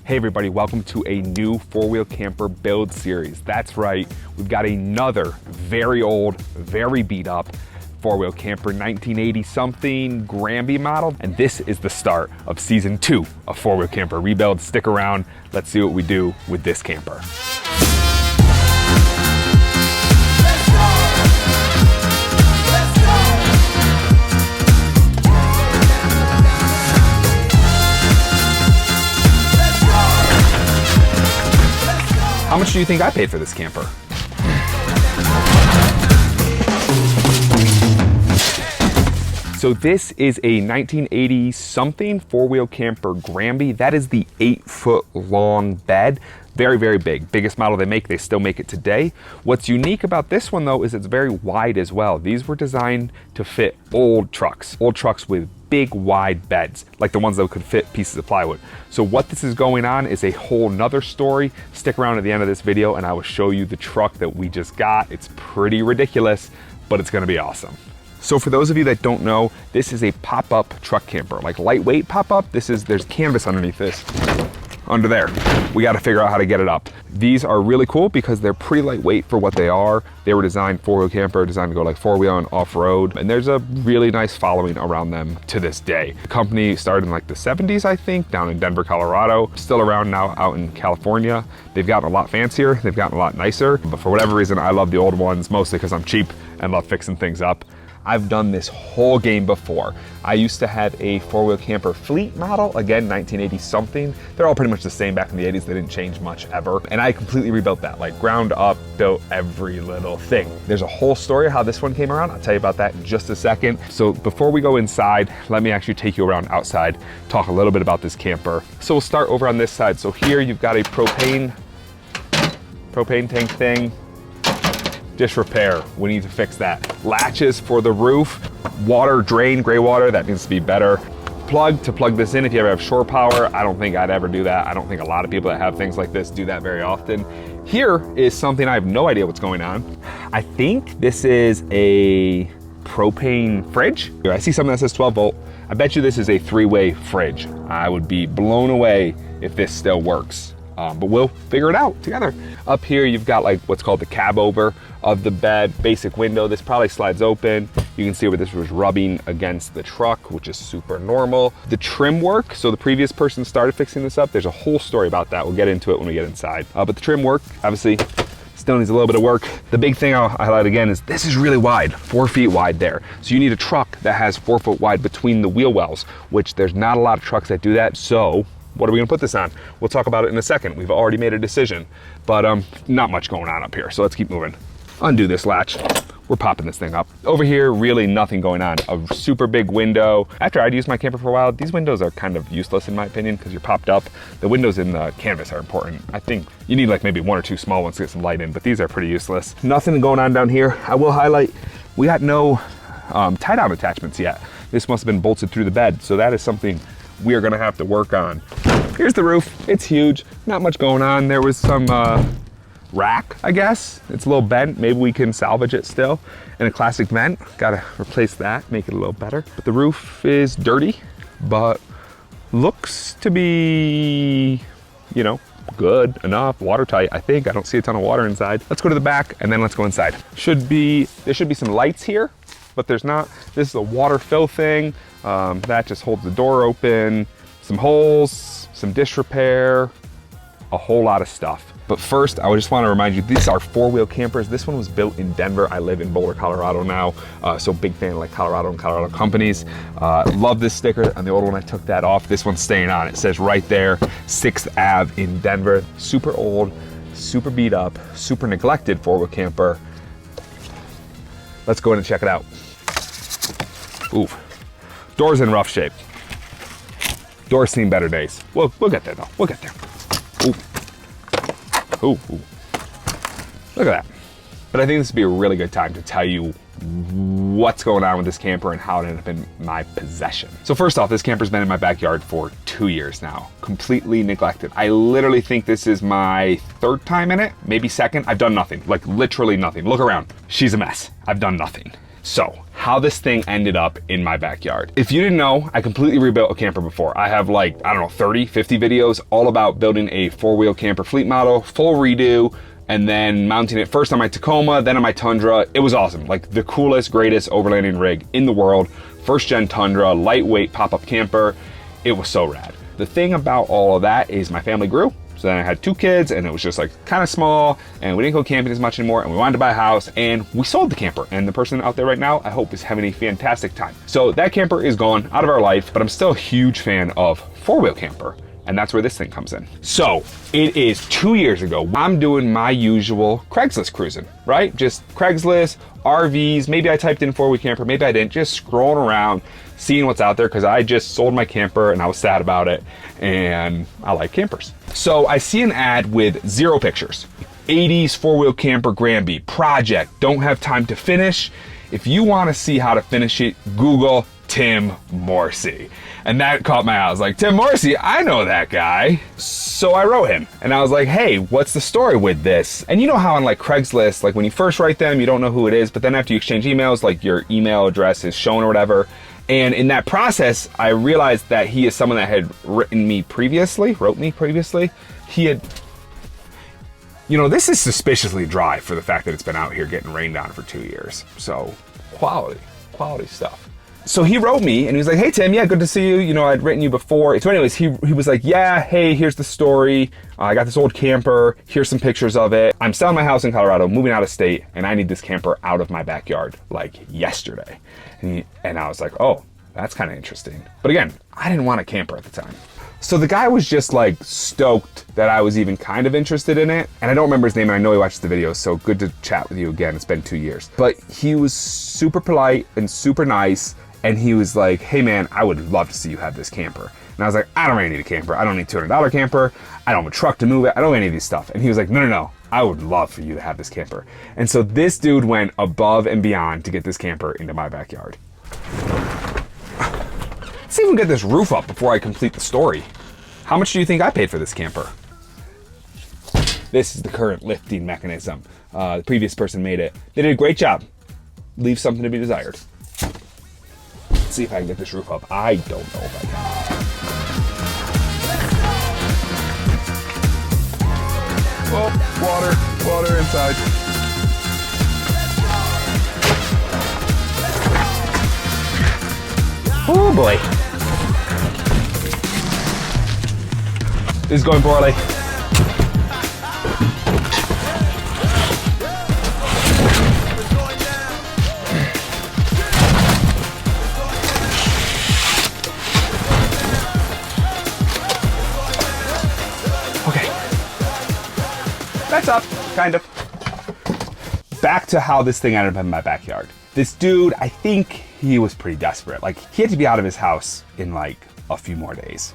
Hey everybody, welcome to a new four-wheel camper build series. That's right, we've got another very old, very beat up four-wheel camper, 1980 something Grandby model. And this is the start of season 2 of four-wheel camper rebuild. Stick around, let's see what we do with this camper. How much do you think I paid for this camper? So this is a 1980 something four-wheel camper Grandby. That is the 8-foot long bed. Very, very big. Biggest model they make. They still make it today. What's unique about this one though is it's very wide as well. These were designed to fit old trucks with big wide beds, like the ones that could fit pieces of plywood. So what this is going on is a whole nother story. Stick around at the end of this video and I will show you the truck that we just got. It's pretty ridiculous, but it's gonna be awesome. So for those of you that don't know, this is a pop-up truck camper, like lightweight pop-up. There's canvas underneath this, under there. We gotta figure out how to get it up. These are really cool because they're pretty lightweight for what they are. They were designed four-wheel camper, designed to go like four-wheel and off-road. And there's a really nice following around them to this day. The company started in like the 70s, I think, down in Denver, Colorado. Still around now out in California. They've gotten a lot fancier, they've gotten a lot nicer. But for whatever reason, I love the old ones, mostly because I'm cheap and love fixing things up. I've done this whole game before. I used to have a four-wheel camper fleet model, again, 1980 something. They're all pretty much the same back in the 80s. They didn't change much ever. And I completely rebuilt that, like ground up, built every little thing. There's a whole story of how this one came around. I'll tell you about that in just a second. So before we go inside, let me actually take you around outside, talk a little bit about this camper. So we'll start over on this side. So here you've got a propane tank thing. Dish repair, we need to fix that. Latches for the roof, water drain, gray water, that needs to be better. Plug to plug this in if you ever have shore power. I don't think I'd ever do that. I don't think a lot of people that have things like this do that very often. Here is something I have no idea what's going on. I think this is a propane fridge. Here, I see something that says 12 volt. I bet you this is a 3-way fridge. I would be blown away if this still works. But we'll figure it out together. Up here, you've got like what's called the cab over of the bed, basic window. This probably slides open. You can see where this was rubbing against the truck, which is super normal. The trim work, so the previous person started fixing this up. There's a whole story about that. We'll get into it when we get inside. But the trim work, obviously, still needs a little bit of work. The big thing I'll highlight again is this is really wide, 4 feet wide there. So you need a truck that has 4 foot wide between the wheel wells, which there's not a lot of trucks that do that. So what are we gonna put this on? We'll talk about it in a second. We've already made a decision, but not much going on up here. So let's keep moving. Undo this latch. We're popping this thing up. Over here, really nothing going on. A super big window. After I'd used my camper for a while, these windows are kind of useless in my opinion because you're popped up. The windows in the canvas are important. I think you need like maybe 1 or 2 small ones to get some light in, but these are pretty useless. Nothing going on down here. I will highlight, we got no tie-down attachments yet. This must have been bolted through the bed, so that is something we are gonna have to work on. Here's the roof, it's huge, not much going on. There was some rack, I guess. It's a little bent, maybe we can salvage it still. And a classic vent, gotta replace that, make it a little better. But the roof is dirty, but looks to be, you know, good enough, watertight, I think. I don't see a ton of water inside. Let's go to the back and then let's go inside. There should be some lights here, but there's not. This is a water fill thing. That just holds the door open, some holes, some dish repair, a whole lot of stuff. But first, I just want to remind you, these are four-wheel campers. This one was built in Denver. I live in Boulder, Colorado now, so big fan of like Colorado and Colorado companies. Love this sticker. On the old one, I took that off. This one's staying on. It says right there, 6th Ave in Denver. Super old, super beat up, super neglected four-wheel camper. Let's go in and check it out. Ooh. Door's in rough shape. Door's seen better days. We'll get there though, we'll get there. Ooh. Ooh, ooh. Look at that. But I think this would be a really good time to tell you what's going on with this camper and how it ended up in my possession. So first off, this camper's been in my backyard for 2 years now, completely neglected. I literally think this is my 3rd time in it, maybe 2nd. I've done nothing, like literally nothing. Look around, she's a mess. I've done nothing. So, how this thing ended up in my backyard. If you didn't know, I completely rebuilt a camper before. I have like, I don't know, 30, 50 videos all about building a 4-wheel camper fleet model, full redo, and then mounting it first on my Tacoma, then on my Tundra. It was awesome. Like the coolest, greatest overlanding rig in the world. First gen Tundra, lightweight pop-up camper. It was so rad. The thing about all of that is my family grew. So then I had 2 kids and it was just like kind of small and we didn't go camping as much anymore and we wanted to buy a house and we sold the camper. And the person out there right now, I hope is having a fantastic time. So that camper is gone out of our life, but I'm still a huge fan of 4-wheel camper. And that's where this thing comes in. So it is 2 years ago. I'm doing my usual Craigslist cruising, right? Just Craigslist, RVs, maybe I typed in 4-wheel camper, maybe I didn't, just scrolling around, seeing what's out there because I just sold my camper and I was sad about it and I like campers. So I see an ad with 0 pictures. 80s 4-wheel camper Grandby project, don't have time to finish. If you want to see how to finish it, Google Tim Morrissey. And that caught my eye. I was like, Tim Morrissey, I know that guy. So I wrote him and I was like, hey, what's the story with this? And you know how on like Craigslist, like when you first write them, you don't know who it is, but then after you exchange emails, like your email address is shown or whatever. And in that process, I realized that he is someone that had wrote me previously. He had, you know, this is suspiciously dry for the fact that it's been out here getting rained on for 2 years. So quality stuff. So he wrote me and he was like, hey Tim, yeah, good to see you. You know, I'd written you before. So anyways, he was like, yeah, hey, here's the story. I got this old camper. Here's some pictures of it. I'm selling my house in Colorado, moving out of state, and I need this camper out of my backyard like yesterday. And I was like, oh, that's kind of interesting. But again, I didn't want a camper at the time. So the guy was just like stoked that I was even kind of interested in it. And I don't remember his name and I know he watches the videos, so good to chat with you again. It's been 2 years. But he was super polite and super nice. And he was like, hey man, I would love to see you have this camper. And I was like, I don't really need a camper. I don't need a $200 camper. I don't have a truck to move it. I don't need any of these stuff. And he was like, no, I would love for you to have this camper. And so this dude went above and beyond to get this camper into my backyard. Let's see if we can get this roof up before I complete the story. How much do you think I paid for this camper? This is the current lifting mechanism. The previous person made it. They did a great job. Leave something to be desired. Let's see if I can get this roof up. I don't know if I can. Oh, water inside. Oh boy. This is going poorly. That's up, kind of. Back to how this thing ended up in my backyard. This dude, I think he was pretty desperate. Like, he had to be out of his house in like a few more days.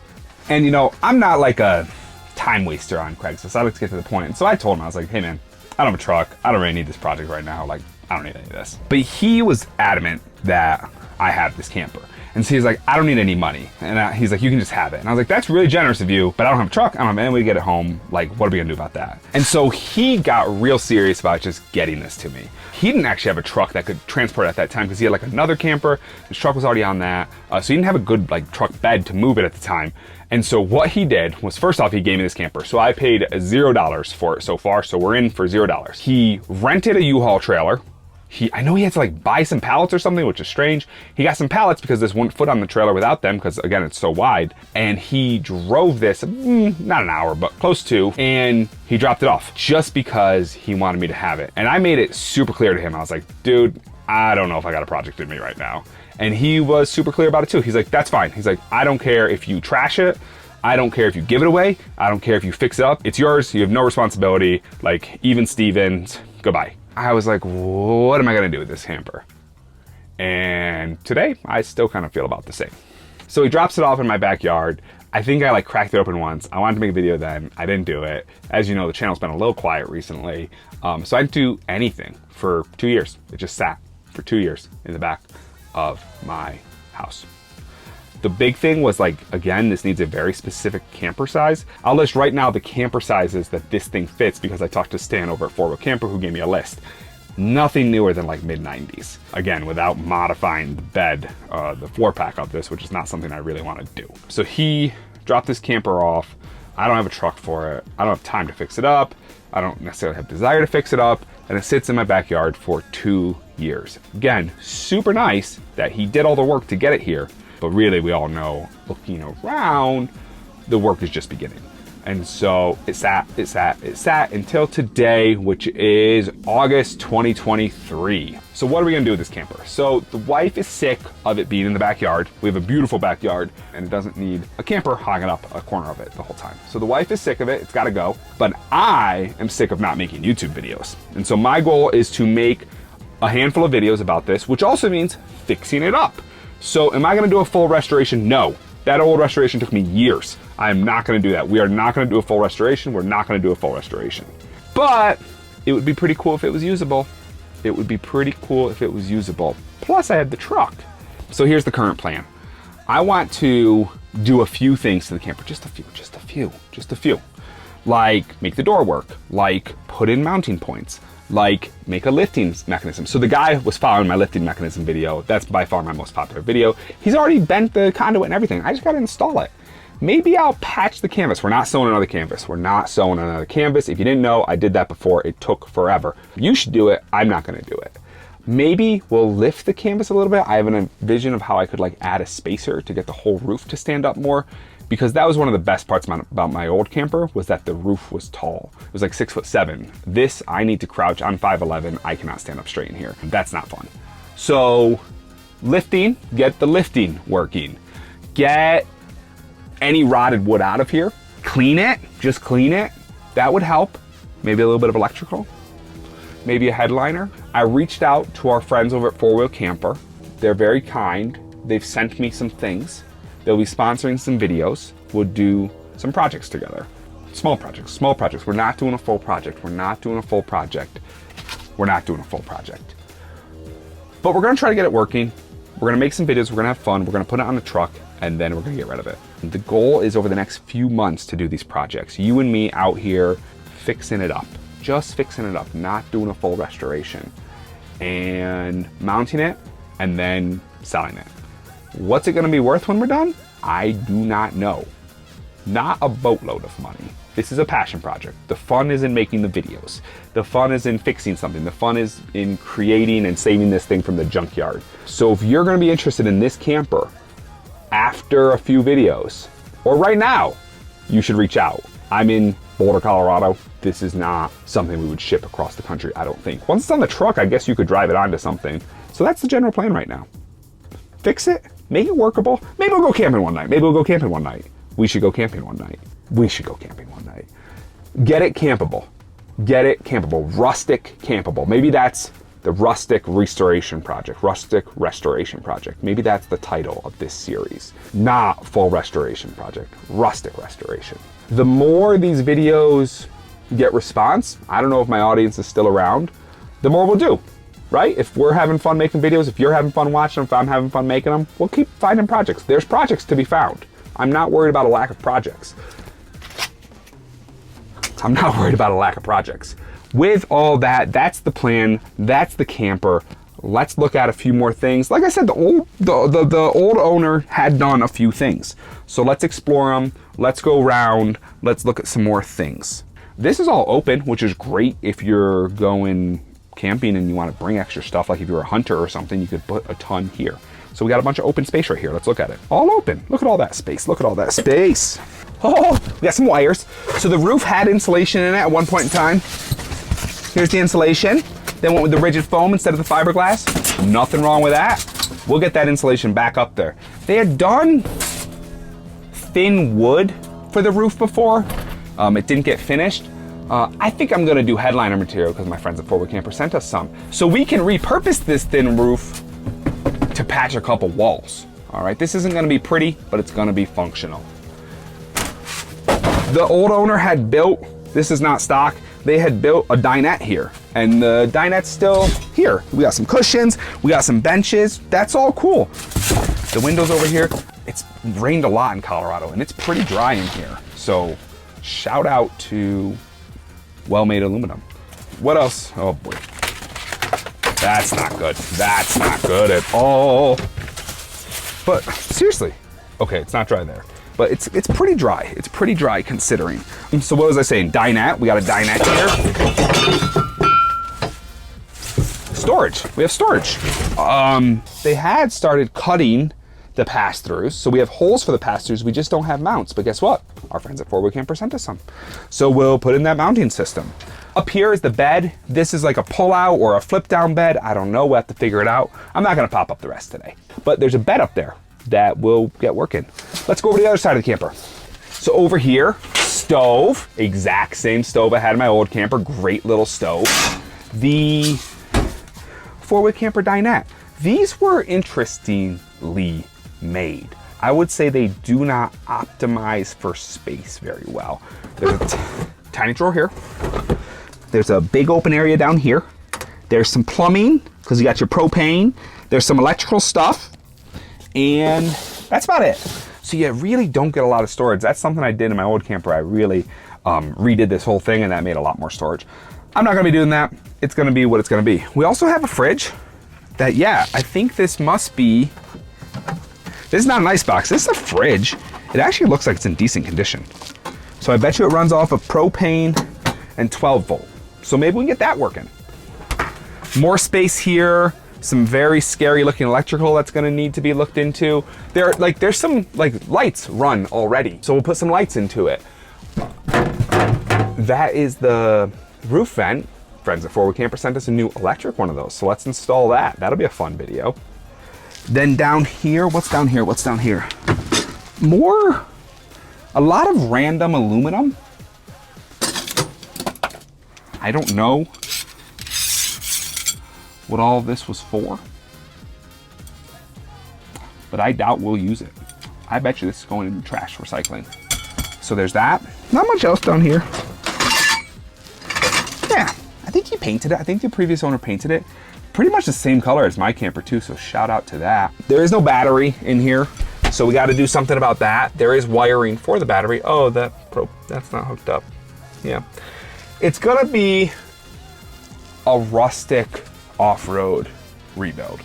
And you know, I'm not like a time waster on Craigslist. I like to get to the point. And so I told him, I was like, hey man, I don't have a truck. I don't really need this project right now. Like, I don't need any of this. But he was adamant that I have this camper. And so he's like, I don't need any money. And he's like, you can just have it. And I was like, that's really generous of you, but I don't have a truck. I don't have any way to get it home. Like, what are we gonna do about that? And so he got real serious about just getting this to me. He didn't actually have a truck that could transport it at that time because he had like another camper. His truck was already on that. So he didn't have a good like truck bed to move it at the time. And so what he did was, first off, he gave me this camper. So I paid $0 for it so far. So we're in for $0. He rented a U-Haul trailer. I know he had to like buy some pallets or something, which is strange. He got some pallets because this wouldn't fit on the trailer without them because again, it's so wide. And he drove this, not an hour, but close to, and he dropped it off just because he wanted me to have it. And I made it super clear to him. I was like, dude, I don't know if I got a project in me right now. And he was super clear about it too. He's like, that's fine. He's like, I don't care if you trash it. I don't care if you give it away. I don't care if you fix it up. It's yours. You have no responsibility. Like, even Stevens, goodbye. I was like, what am I gonna do with this camper? And today, I still kind of feel about the same. So he drops it off in my backyard. I think I like cracked it open once. I wanted to make a video then. I didn't do it. As you know, the channel's been a little quiet recently. So I didn't do anything for 2 years. It just sat for 2 years in the back of my house. The big thing was like, again, this needs a very specific camper size. I'll list right now the camper sizes that this thing fits because I talked to Stan over at 4-Wheel Camper who gave me a list. Nothing newer than like mid-90s. Again, without modifying the bed, the 4-pack of this, which is not something I really want to do. So he dropped this camper off. I don't have a truck for it. I don't have time to fix it up. I don't necessarily have desire to fix it up. And it sits in my backyard for 2 years. Again, super nice that he did all the work to get it here. But really, we all know, looking around, the work is just beginning. And so it sat until today, which is August 2023. So what are we gonna do with this camper? So the wife is sick of it being in the backyard. We have a beautiful backyard and it doesn't need a camper hogging up a corner of it the whole time. So the wife is sick of it, it's gotta go. But I am sick of not making YouTube videos. And so my goal is to make a handful of videos about this, which also means fixing it up. So am I gonna do a full restoration? No. That old restoration took me years. I am not gonna do that. We are not gonna do a full restoration. We're not gonna do a full restoration. But it would be pretty cool if it was usable. It would be pretty cool if it was usable. Plus I had the truck. So here's the current plan. I want to do a few things to the camper, just a few. Like make the door work, like put in mounting points, like make a lifting mechanism. So the guy was following my lifting mechanism video. That's by far my most popular video. He's already bent the conduit and everything. I just gotta install it. Maybe I'll patch the canvas. We're not sewing another canvas. We're not sewing another canvas. If you didn't know, I did that before. It took forever. You should do it. I'm not gonna do it. Maybe we'll lift the canvas a little bit. I have a vision of how I could like add a spacer to get the whole roof to stand up more, because that was one of the best parts about my old camper, was that the roof was tall. It was like 6'7". This, I need to crouch. I'm 5'11". I cannot stand up straight in here. That's not fun. So lifting, get the lifting working. Get any rotted wood out of here. Clean it, just clean it. That would help. Maybe a little bit of electrical. Maybe a headliner. I reached out to our friends over at 4-Wheel Camper. They're very kind. They've sent me some things. They'll be sponsoring some videos. We'll do some projects together. Small projects. We're not doing a full project. But we're gonna try to get it working. We're gonna make some videos, we're gonna have fun, we're gonna put it on the truck, and then we're gonna get rid of it. The goal is over the next few months to do these projects. You and me out here fixing it up. Just fixing it up, not doing a full restoration. And mounting it, and then selling it. What's it gonna be worth when we're done? I do not know. Not a boatload of money. This is a passion project. The fun is in making the videos. The fun is in fixing something. The fun is in creating and saving this thing from the junkyard. So if you're gonna be interested in this camper after a few videos, or right now, you should reach out. I'm in Boulder, Colorado. This is not something we would ship across the country, I don't think. Once it's on the truck, I guess you could drive it onto something. So that's the general plan right now. Fix it, make it workable. Maybe we'll go camping one night. We should go camping one night. Get it campable. Rustic campable. Maybe that's the rustic restoration project. Maybe that's the title of this series. Not full restoration project, rustic restoration. The more these videos get response, I don't know if my audience is still around, the more we'll do, right? If we're having fun making videos, if you're having fun watching them, if I'm having fun making them, we'll keep finding projects. There's projects to be found. I'm not worried about a lack of projects. With all that, that's the plan, that's the camper. Let's look at a few more things. Like I said, the old owner had done a few things. So let's explore them, let's go around, let's look at some more things. This is all open, which is great if you're going camping and you want to bring extra stuff. Like if you're a hunter or something, you could put a ton here. So we got a bunch of open space right here. Let's look at it. All open. Look at all that space. Oh, we got some wires. So the roof had insulation in it at one point in time. Here's the insulation. They went with the rigid foam instead of the fiberglass. Nothing wrong with that. We'll get that insulation back up there. They had done thin wood for the roof before. It didn't get finished. I think I'm gonna do headliner material because my friends at 4-Wheel Camper sent us some. So we can repurpose this thin roof to patch a couple walls. All right, this isn't gonna be pretty, but it's gonna be functional. The old owner had built, this is not stock, they had built a dinette here, and the dinette's still here. We got some cushions, we got some benches, that's all cool. The windows over here, it's rained a lot in Colorado, and it's pretty dry in here. So shout out to Well-Made Aluminum. What else? Oh boy. That's not good. That's not good at all. But seriously, okay, it's not dry there. But it's pretty dry. It's pretty dry considering. So what was I saying? Dinette. We got a dinette here. Storage. We have storage. They had started cutting the pass-throughs. So we have holes for the pass-throughs. We just don't have mounts. But guess what? Our friends at 4-Wheel Camper sent us some. So we'll put in that mounting system. Up here is the bed. This is like a pull-out or a flip-down bed. I don't know. We'll have to figure it out. I'm not going to pop up the rest today. But there's a bed up there that will get working. Let's go over to the other side of the camper. So over here, stove, exact same stove I had in my old camper, great little stove. The 4-Wheel Camper dinette. These were interestingly made. I would say they do not optimize for space very well. There's a tiny drawer here. There's a big open area down here. There's some plumbing, because you got your propane. There's some electrical stuff. And that's about it. So you really don't get a lot of storage. That's something I did in my old camper. I really redid this whole thing and that made a lot more storage. I'm not gonna be doing that. It's gonna be what it's gonna be. We also have a fridge that, yeah, I think this must be, this is not an icebox, this is a fridge. It actually looks like it's in decent condition. So I bet you it runs off of propane and 12 volt. So maybe we can get that working. More space here. Some very scary looking electrical that's gonna need to be looked into. There's some lights run already. So we'll put some lights into it. That is the roof vent. Friends at 4-Wheel Camper sent us a new electric one of those. So let's install that. That'll be a fun video. Then down here, what's down here? What's down here? A lot of random aluminum. I don't know what all this was for, but I doubt we'll use it. I bet you this is going into trash recycling. So there's that. Not much else down here. Yeah, I think he painted it. I think the previous owner painted it. Pretty much the same color as my camper too, so shout out to that. There is no battery in here, so we got to do something about that. There is wiring for the battery. Oh, that's not hooked up. Yeah. It's gonna be a rustic off-road rebuild.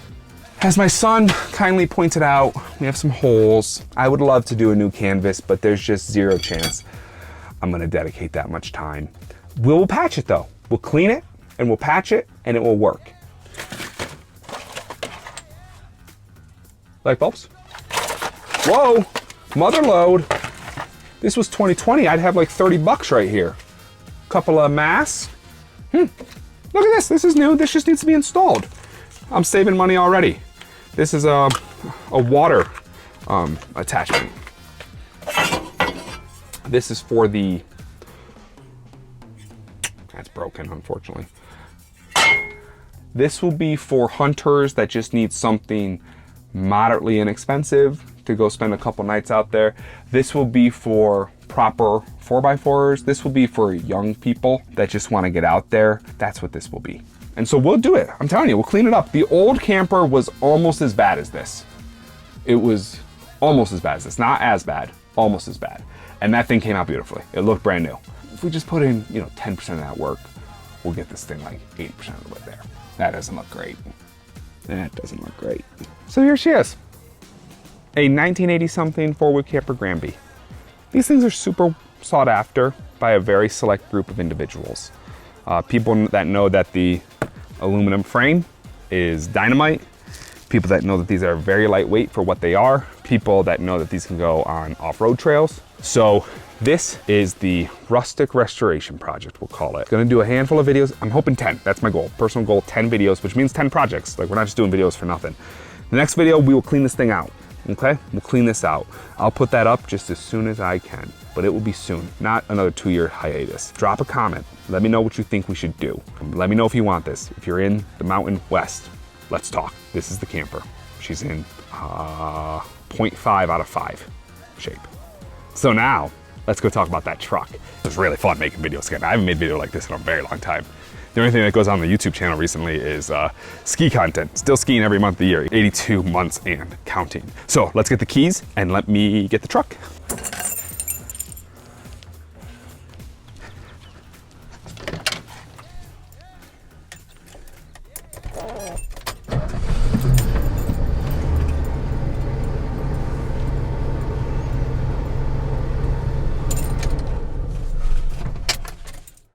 As my son kindly pointed out, we have some holes. I would love to do a new canvas, but there's just zero chance I'm gonna dedicate that much time. We'll patch it though. We'll clean it and we'll patch it and it will work. Light bulbs. Whoa, mother load. This was 2020, I'd have like 30 bucks right here. Couple of masks. Look at this is new. This just needs to be installed. I'm saving money already. This is a water attachment. This is for the, that's broken unfortunately. This will be for hunters that just need something moderately inexpensive to go spend a couple nights out there. This will be for proper 4x4s. This will be for young people that just want to get out there. That's what this will be. And so we'll do it. I'm telling you, we'll clean it up. The old camper was almost as bad as this. It was almost as bad as this. Not as bad, almost as bad. And that thing came out beautifully. It looked brand new. If we just put in, 10% of that work, we'll get this thing like 80% of the way there. That doesn't look great. That doesn't look great. So here she is. A 1980 something 4-Wheel Camper Grandby. These things are super sought after by a very select group of individuals. People that know that the aluminum frame is dynamite. People that know that these are very lightweight for what they are. People that know that these can go on off-road trails. So this is the rustic restoration project, we'll call it. Gonna do a handful of videos. I'm hoping 10, that's my goal. Personal goal, 10 videos, which means 10 projects. Like, we're not just doing videos for nothing. The next video, we will clean this thing out, okay? We'll clean this out. I'll put that up just as soon as I can, but it will be soon, not another 2-year hiatus. Drop a comment. Let me know what you think we should do. Let me know if you want this. If you're in the Mountain West, let's talk. This is the camper. She's in 0.5 out of 5 shape. So now, let's go talk about that truck. It was really fun making videos again. I haven't made a video like this in a very long time. The only thing that goes on the YouTube channel recently is ski content. Still skiing every month of the year, 82 months and counting. So let's get the keys and let me get the truck.